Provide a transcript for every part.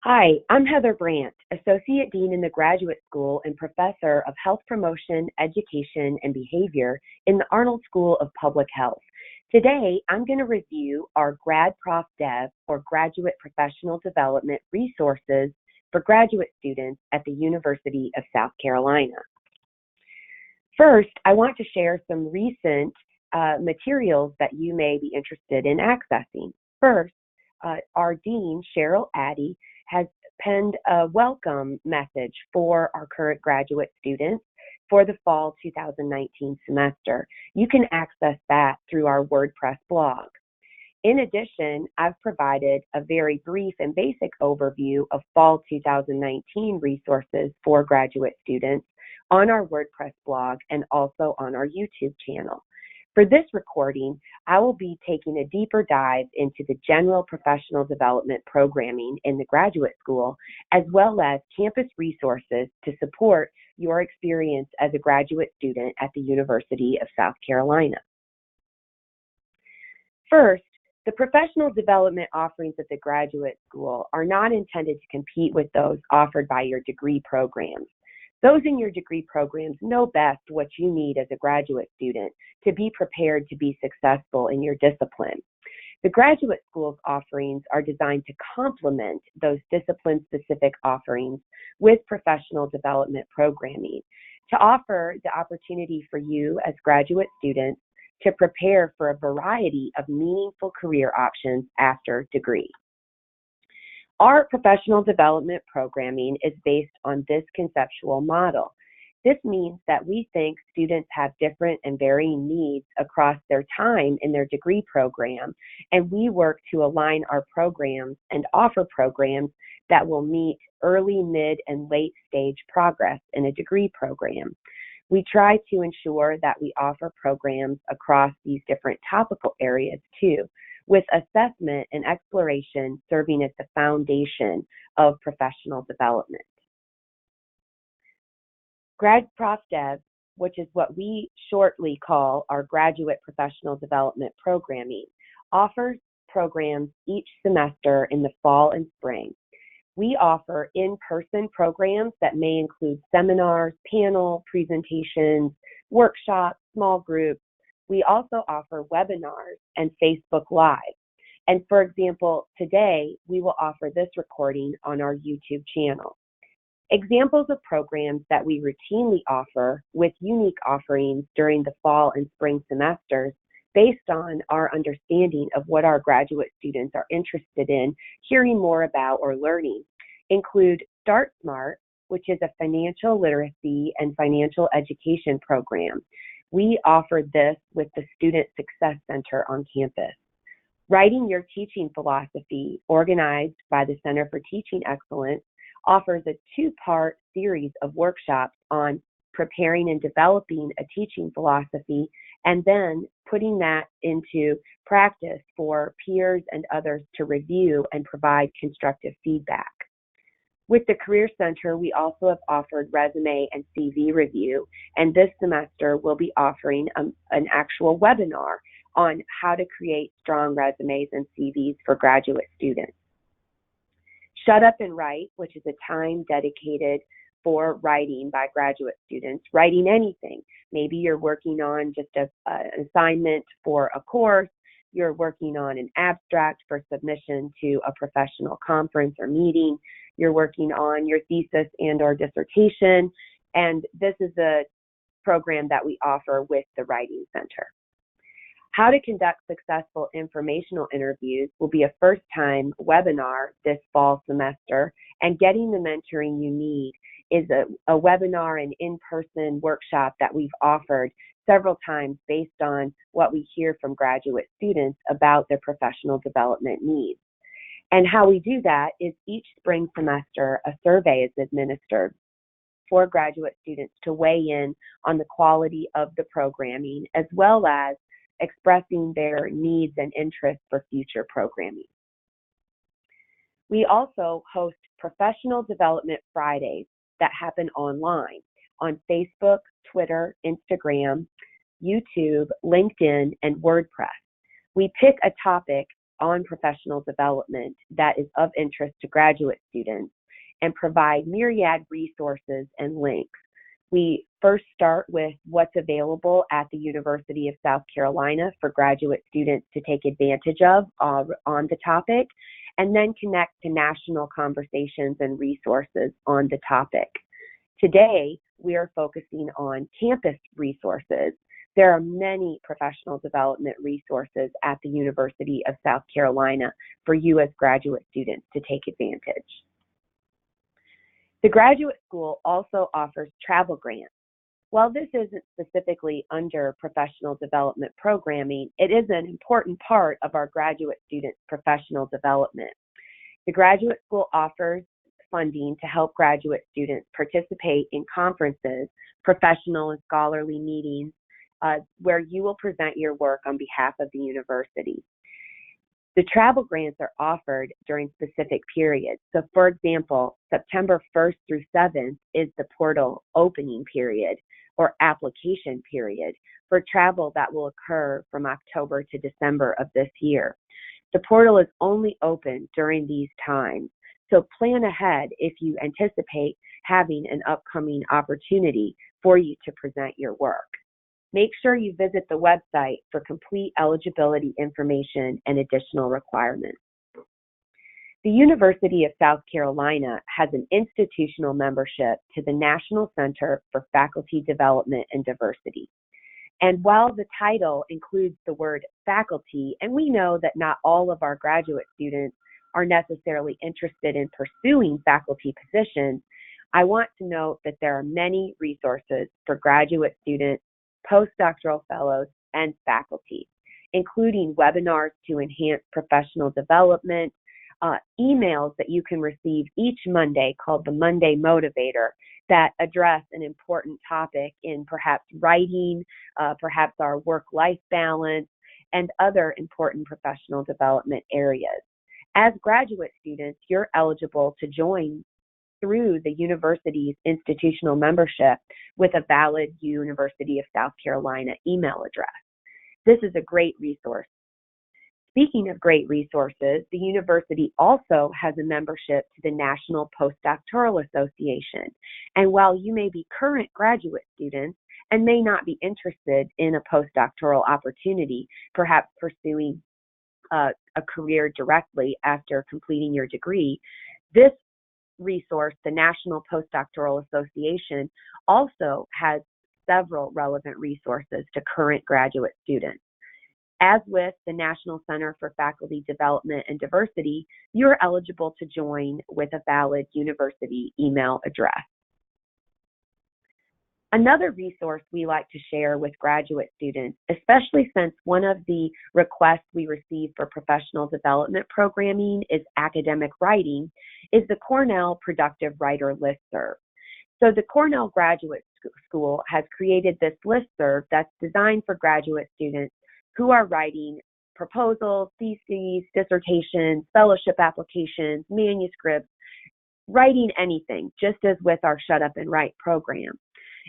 Hi, I'm Heather Brandt, Associate Dean in the Graduate School and Professor of Health Promotion, Education, and Behavior in the Arnold School of Public Health. Today, I'm going to review our Grad Prof Dev, or Graduate Professional Development resources for graduate students at the University of South Carolina. First, I want to share some recent materials that you may be interested in accessing. First, our Dean, Cheryl Addy, has penned a welcome message for our current graduate students for the fall 2019 semester. You can access that through our WordPress blog. In addition, I've provided a very brief and basic overview of fall 2019 resources for graduate students on our WordPress blog and also on our YouTube channel. For this recording, I will be taking a deeper dive into the general professional development programming in the graduate school, as well as campus resources to support your experience as a graduate student at the University of South Carolina. First, the professional development offerings at the graduate school are not intended to compete with those offered by your degree programs. Those in your degree programs know best what you need as a graduate student to be prepared to be successful in your discipline. The graduate school's offerings are designed to complement those discipline-specific offerings with professional development programming to offer the opportunity for you as graduate students to prepare for a variety of meaningful career options after degree. Our professional development programming is based on this conceptual model. This means that we think students have different and varying needs across their time in their degree program, and we work to align our programs and offer programs that will meet early, mid, and late stage progress in a degree program. We try to ensure that we offer programs across these different topical areas too, with assessment and exploration serving as the foundation of professional development. Grad Prof Dev, which is what we shortly call our graduate professional development programming, offers programs each semester in the fall and spring. We offer in-person programs that may include seminars, panel presentations, workshops, small groups. We also offer webinars and Facebook Live. And for example, today we will offer this recording on our YouTube channel. Examples of programs that we routinely offer with unique offerings during the fall and spring semesters based on our understanding of what our graduate students are interested in hearing more about or learning include Start Smart, which is a financial literacy and financial education program. We offer this with the Student Success Center on campus. Writing Your Teaching Philosophy, organized by the Center for Teaching Excellence, offers a two-part series of workshops on preparing and developing a teaching philosophy and then putting that into practice for peers and others to review and provide constructive feedback. With the Career Center, we also have offered resume and CV review, and this semester we'll be offering an actual webinar on how to create strong resumes and CVs for graduate students. Shut Up and Write, which is a time dedicated for writing by graduate students, writing anything. Maybe you're working on just an assignment for a course, you're working on an abstract for submission to a professional conference or meeting, you're working on your thesis and or dissertation, and this is a program that we offer with the Writing Center. How to Conduct Successful Informational Interviews will be a first-time webinar this fall semester, and Getting the Mentoring You Need is a webinar and in-person workshop that we've offered several times based on what we hear from graduate students about their professional development needs. And how we do that is each spring semester, a survey is administered for graduate students to weigh in on the quality of the programming, as well as expressing their needs and interests for future programming. We also host Professional Development Fridays that happen online on Facebook, Twitter, Instagram, YouTube, LinkedIn, and WordPress. We pick a topic on professional development that is of interest to graduate students and provide myriad resources and links. We first start with what's available at the University of South Carolina for graduate students to take advantage of on the topic, and then connect to national conversations and resources on the topic. Today, we are focusing on campus resources. There are many professional development resources at the University of South Carolina for you as graduate students to take advantage. The graduate school also offers travel grants. While this isn't specifically under professional development programming, it is an important part of our graduate students' professional development. The graduate school offers funding to help graduate students participate in conferences, professional and scholarly meetings, where you will present your work on behalf of the university. The travel grants are offered during specific periods. So for example, September 1st through 7th is the portal opening period or application period for travel that will occur from October to December of this year. The portal is only open during these times. So plan ahead if you anticipate having an upcoming opportunity for you to present your work. Make sure you visit the website for complete eligibility information and additional requirements. The University of South Carolina has an institutional membership to the National Center for Faculty Development and Diversity. And while the title includes the word faculty, and we know that not all of our graduate students are necessarily interested in pursuing faculty positions, I want to note that there are many resources for graduate students, postdoctoral fellows, and faculty, including webinars to enhance professional development, emails that you can receive each Monday called the Monday Motivator that address an important topic in perhaps writing, perhaps our work-life balance, and other important professional development areas. As graduate students, you're eligible to join through the university's institutional membership with a valid University of South Carolina email address. This is a great resource. Speaking of great resources, the university also has a membership to the National Postdoctoral Association. And while you may be current graduate students and may not be interested in a postdoctoral opportunity, perhaps pursuing a career directly after completing your degree, this resource, the National Postdoctoral Association, also has several relevant resources to current graduate students. As with the National Center for Faculty Development and Diversity, you're eligible to join with a valid university email address. Another resource we like to share with graduate students, especially since one of the requests we receive for professional development programming is academic writing, is the Cornell Productive Writer Listserv. So the Cornell Graduate School has created this listserv that's designed for graduate students who are writing proposals, theses, dissertations, fellowship applications, manuscripts, writing anything, just as with our Shut Up and Write program.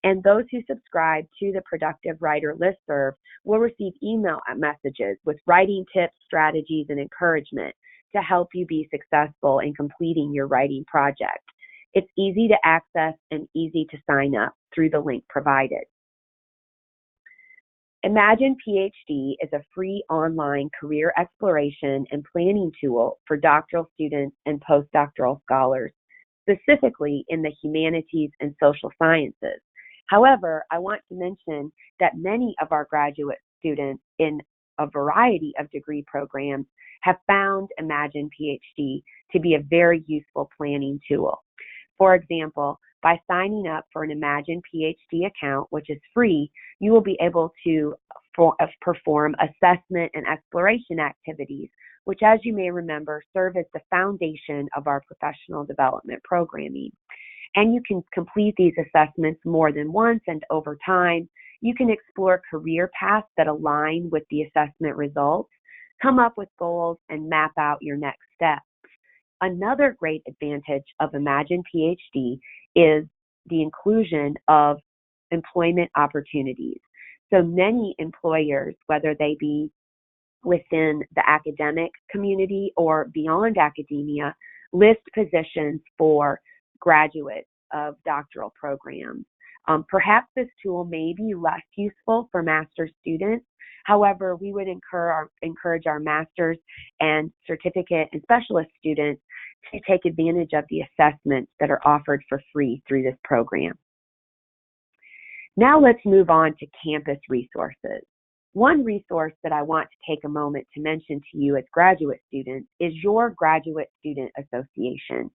And those who subscribe to the Productive Writer Listserv will receive email messages with writing tips, strategies, and encouragement to help you be successful in completing your writing project. It's easy to access and easy to sign up through the link provided. Imagine PhD is a free online career exploration and planning tool for doctoral students and postdoctoral scholars, specifically in the humanities and social sciences. However, I want to mention that many of our graduate students in a variety of degree programs have found Imagine PhD to be a very useful planning tool. For example, by signing up for an Imagine PhD account, which is free, you will be able to perform assessment and exploration activities, which, as you may remember, serve as the foundation of our professional development programming. And you can complete these assessments more than once, and over time, you can explore career paths that align with the assessment results, come up with goals, and map out your next steps. Another great advantage of Imagine PhD is the inclusion of employment opportunities. So many employers, whether they be within the academic community or beyond academia list positions for graduates of doctoral programs. Perhaps this tool may be less useful for master's students. However, we would encourage our master's and certificate and specialist students to take advantage of the assessments that are offered for free through this program. Now let's move on to campus resources. One resource that I want to take a moment to mention to you as graduate students is your Graduate Student Association.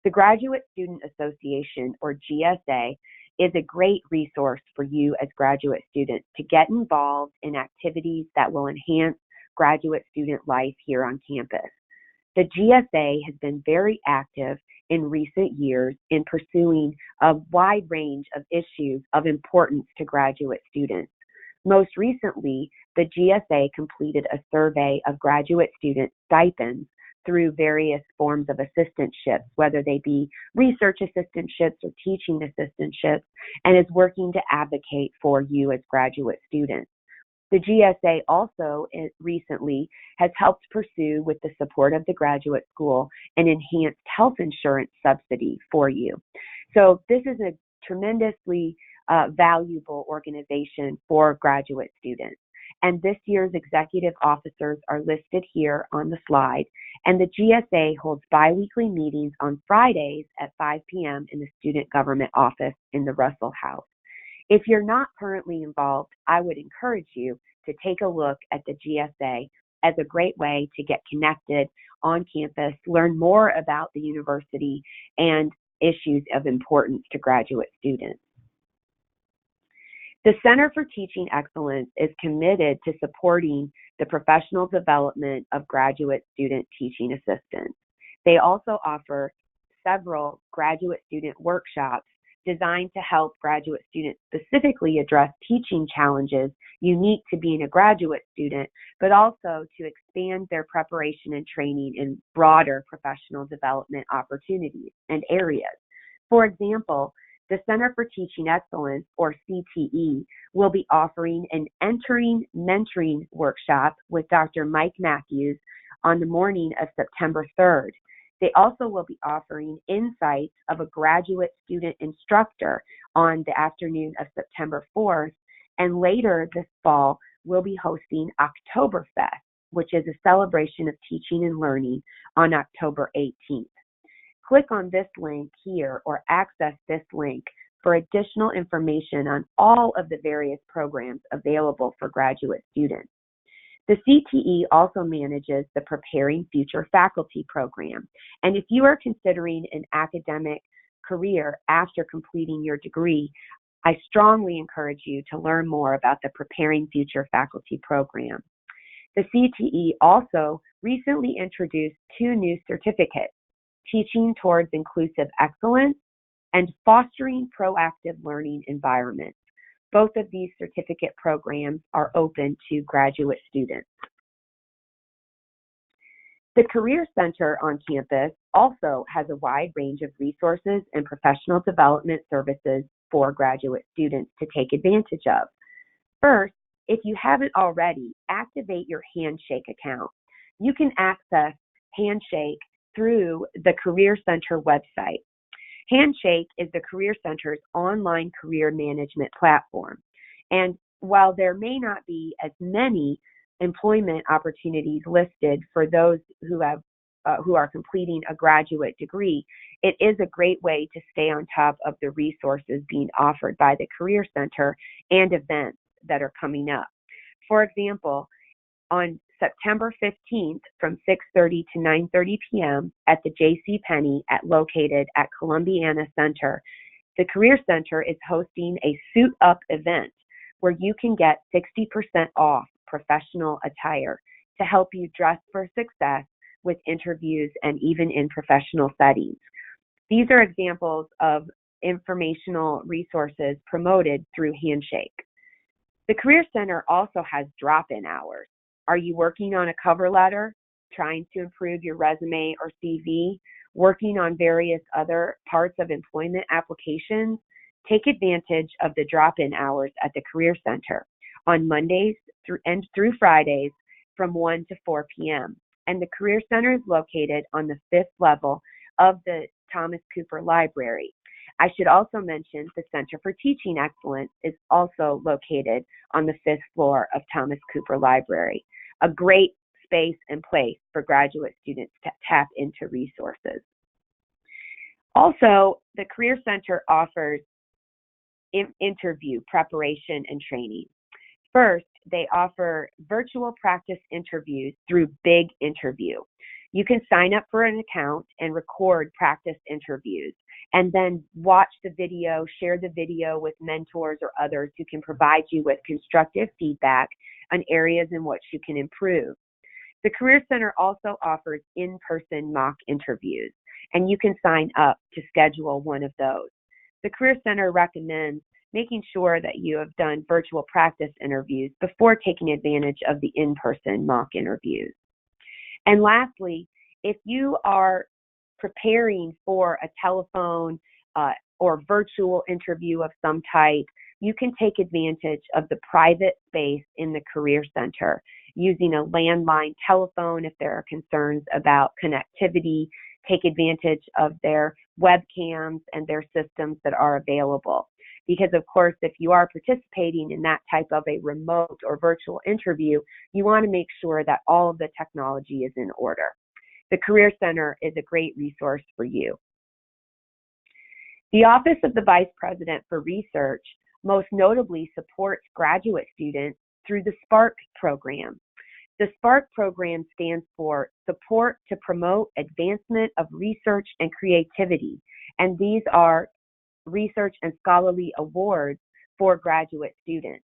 The Graduate Student Association, or GSA, is a great resource for you as graduate students to get involved in activities that will enhance graduate student life here on campus. The GSA has been very active in recent years in pursuing a wide range of issues of importance to graduate students. Most recently, the GSA completed a survey of graduate student stipends through various forms of assistantships, whether they be research assistantships or teaching assistantships, and is working to advocate for you as graduate students. The GSA also recently has helped pursue, with the support of the graduate school, an enhanced health insurance subsidy for you. So this is a tremendously valuable organization for graduate students. And this year's executive officers are listed here on the slide. And the GSA holds biweekly meetings on Fridays at 5 p.m. in the Student Government Office in the Russell House. If you're not currently involved, I would encourage you to take a look at the GSA as a great way to get connected on campus, learn more about the university and issues of importance to graduate students. The Center for Teaching Excellence is committed to supporting the professional development of graduate student teaching assistants. They also offer several graduate student workshops designed to help graduate students specifically address teaching challenges unique to being a graduate student, but also to expand their preparation and training in broader professional development opportunities and areas. For example, the Center for Teaching Excellence, or CTE, will be offering an Entering Mentoring workshop with Dr. Mike Matthews on the morning of September 3rd. They also will be offering Insights of a Graduate Student Instructor on the afternoon of September 4th. And later this fall, we'll be hosting Oktoberfest, which is a celebration of teaching and learning, on October 18th. Click on this link here or access this link for additional information on all of the various programs available for graduate students. The CTE also manages the Preparing Future Faculty program. And if you are considering an academic career after completing your degree, I strongly encourage you to learn more about the Preparing Future Faculty program. The CTE also recently introduced 2 new certificates: Teaching Towards Inclusive Excellence and Fostering Proactive Learning Environments. Both of these certificate programs are open to graduate students. The Career Center on campus also has a wide range of resources and professional development services for graduate students to take advantage of. First, if you haven't already, activate your Handshake account. You can access Handshake through the Career Center website. Handshake is the Career Center's online career management platform. And while there may not be as many employment opportunities listed for those who are completing a graduate degree, it is a great way to stay on top of the resources being offered by the Career Center and events that are coming up. For example, on September 15th from 6:30 to 9:30 p.m. at the JCPenney located at Columbiana Center, the Career Center is hosting a Suit Up event where you can get 60% off professional attire to help you dress for success with interviews and even in professional settings. These are examples of informational resources promoted through Handshake. The Career Center also has drop-in hours. Are you working on a cover letter, trying to improve your resume or CV, working on various other parts of employment applications? Take advantage of the drop-in hours at the Career Center on Mondays through Fridays from 1 to 4 p.m. And the Career Center is located on the 5th level of the Thomas Cooper Library. I should also mention the Center for Teaching Excellence is also located on the 5th floor of Thomas Cooper Library, a great space and place for graduate students to tap into resources. Also, the Career Center offers interview preparation and training. First, they offer virtual practice interviews through Big Interview. You can sign up for an account and record practice interviews, and then watch the video, share the video with mentors or others who can provide you with constructive feedback on areas in which you can improve. The Career Center also offers in-person mock interviews, and you can sign up to schedule one of those. The Career Center recommends making sure that you have done virtual practice interviews before taking advantage of the in-person mock interviews. And lastly, if you are preparing for a telephone or virtual interview of some type, you can take advantage of the private space in the Career Center using a landline telephone if there are concerns about connectivity. Take advantage of their webcams and their systems that are available. Because, of course, if you are participating in that type of a remote or virtual interview, you want to make sure that all of the technology is in order. The Career Center is a great resource for you. The Office of the Vice President for Research most notably supports graduate students through the SPARK program. The SPARK program stands for Support to Promote Advancement of Research and Creativity, and these are research and scholarly awards for graduate students.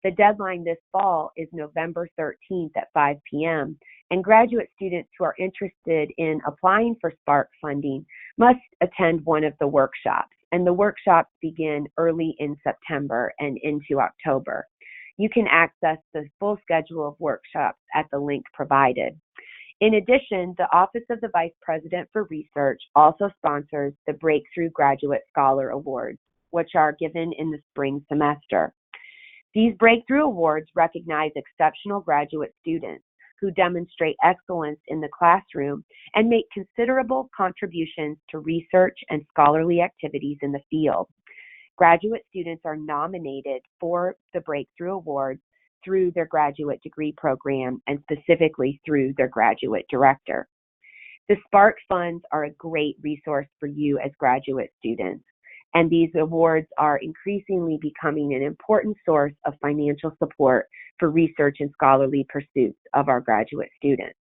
The deadline this fall is November 13th at 5 p.m., and graduate students who are interested in applying for SPARK funding must attend one of the workshops, and the workshops begin early in September and into October. You can access the full schedule of workshops at the link provided. In addition, the Office of the Vice President for Research also sponsors the Breakthrough Graduate Scholar Awards, which are given in the spring semester. These Breakthrough Awards recognize exceptional graduate students who demonstrate excellence in the classroom and make considerable contributions to research and scholarly activities in the field. Graduate students are nominated for the Breakthrough Awards through their graduate degree program and specifically through their graduate director. The SPARK funds are a great resource for you as graduate students, and these awards are increasingly becoming an important source of financial support for research and scholarly pursuits of our graduate students.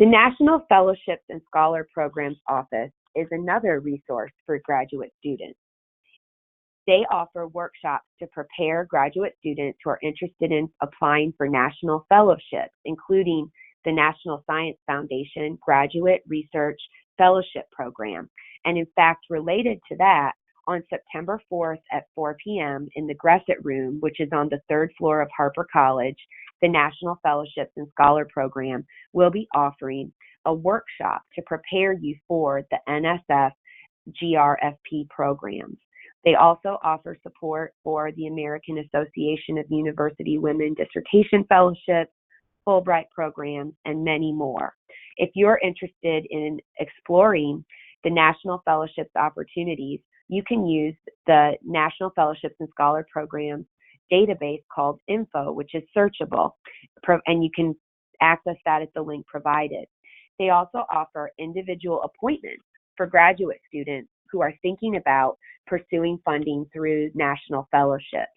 The National Fellowships and Scholar Programs Office is another resource for graduate students. They offer workshops to prepare graduate students who are interested in applying for national fellowships, including the National Science Foundation Graduate Research Fellowship Program. And in fact, related to that, on September 4th at 4 p.m. in the Gressett Room, which is on the 3rd floor of Harper College, the National Fellowships and Scholar Program will be offering a workshop to prepare you for the NSF GRFP programs. They also offer support for the American Association of University Women Dissertation Fellowships, Fulbright programs, and many more. If you're interested in exploring the National Fellowships opportunities, you can use the National Fellowships and Scholar Programs database called Info, which is searchable, and you can access that at the link provided. They also offer individual appointments for graduate students who are thinking about pursuing funding through national fellowships.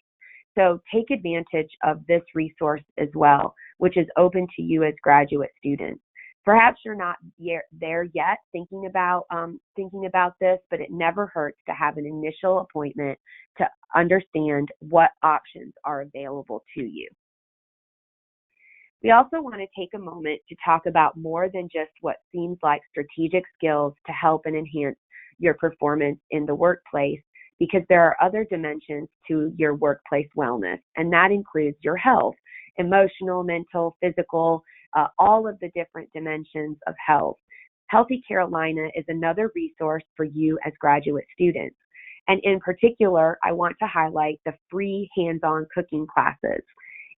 So take advantage of this resource as well, which is open to you as graduate students. Perhaps you're not there yet thinking about this, but it never hurts to have an initial appointment to understand what options are available to you. We also want to take a moment to talk about more than just what seems like strategic skills to help and enhance your performance in the workplace, because there are other dimensions to your workplace wellness, and that includes your health, emotional, mental, physical, all of the different dimensions of health. Healthy Carolina is another resource for you as graduate students. And in particular, I want to highlight the free hands-on cooking classes.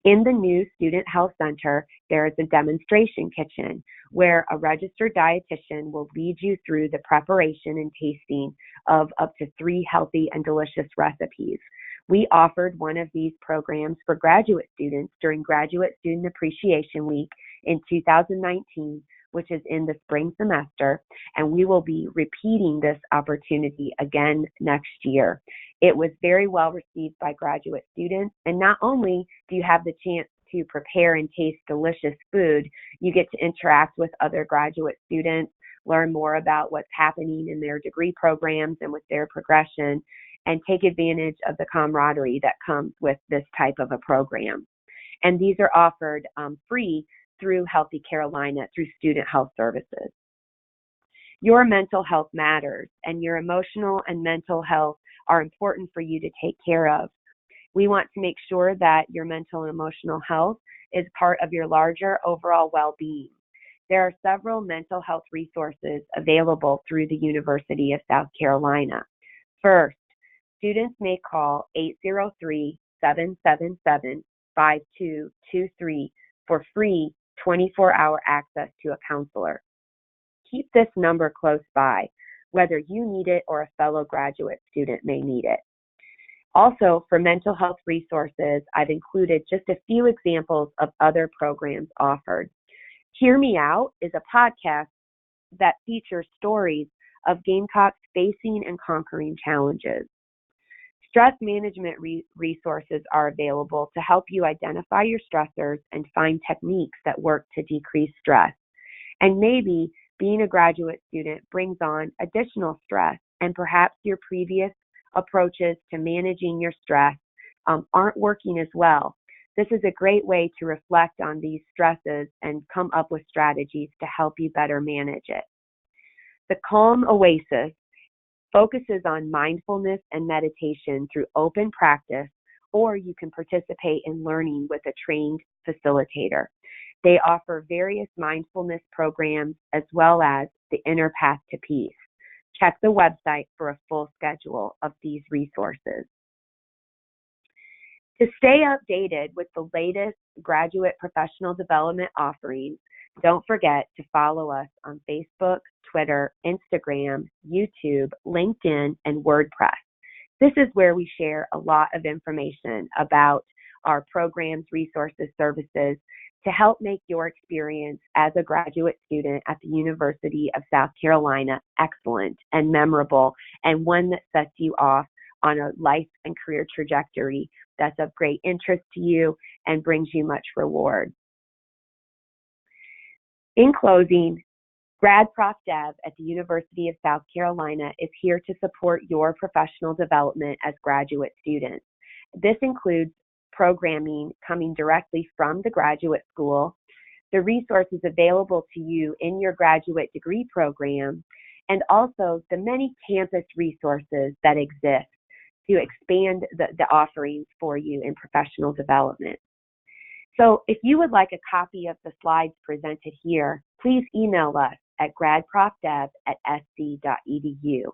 In the new Student Health Center, there is a demonstration kitchen where a registered dietitian will lead you through the preparation and tasting of up to 3 healthy and delicious recipes. We offered one of these programs for graduate students during Graduate Student Appreciation Week in 2019, which is in the spring semester, and we will be repeating this opportunity again next year. It was very well received by graduate students, and not only do you have the chance to prepare and taste delicious food, you get to interact with other graduate students, learn more about what's happening in their degree programs and with their progression, and take advantage of the camaraderie that comes with this type of a program. And these are offered free through Healthy Carolina, through Student Health Services. Your mental health matters, and your emotional and mental health are important for you to take care of. We want to make sure that your mental and emotional health is part of your larger overall well-being. There are several mental health resources available through the University of South Carolina. First, students may call 803-777-5223 for free 24-hour access to a counselor. Keep this number close by, whether you need it or a fellow graduate student may need it. Also, for mental health resources, I've included just a few examples of other programs offered. Hear Me Out is a podcast that features stories of Gamecocks facing and conquering challenges. Stress management resources are available to help you identify your stressors and find techniques that work to decrease stress. And maybe being a graduate student brings on additional stress, and perhaps your previous approaches to managing your stress aren't working as well. This is a great way to reflect on these stresses and come up with strategies to help you better manage it. The Calm Oasis focuses on mindfulness and meditation through open practice, or you can participate in learning with a trained facilitator. They offer various mindfulness programs as well as the Inner Path to Peace. Check the website for a full schedule of these resources. To stay updated with the latest graduate professional development offerings, don't forget to follow us on Facebook, Twitter, Instagram, YouTube, LinkedIn, and WordPress. This is where we share a lot of information about our programs, resources, services to help make your experience as a graduate student at the University of South Carolina excellent and memorable, and one that sets you off on a life and career trajectory that's of great interest to you and brings you much reward. In closing, Grad Prof Dev at the University of South Carolina is here to support your professional development as graduate students. This includes programming coming directly from the graduate school, the resources available to you in your graduate degree program, and also the many campus resources that exist to expand the offerings for you in professional development. So if you would like a copy of the slides presented here, please email us at gradprofdev@sc.edu.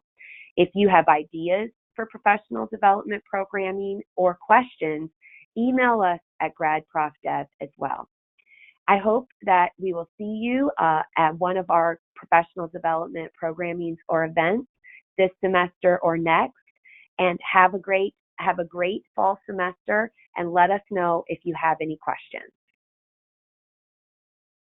If you have ideas for professional development programming or questions, email us at gradprofdev as well. I hope that we will see you at one of our professional development programmings or events this semester or next, and have a great fall semester, and let us know if you have any questions.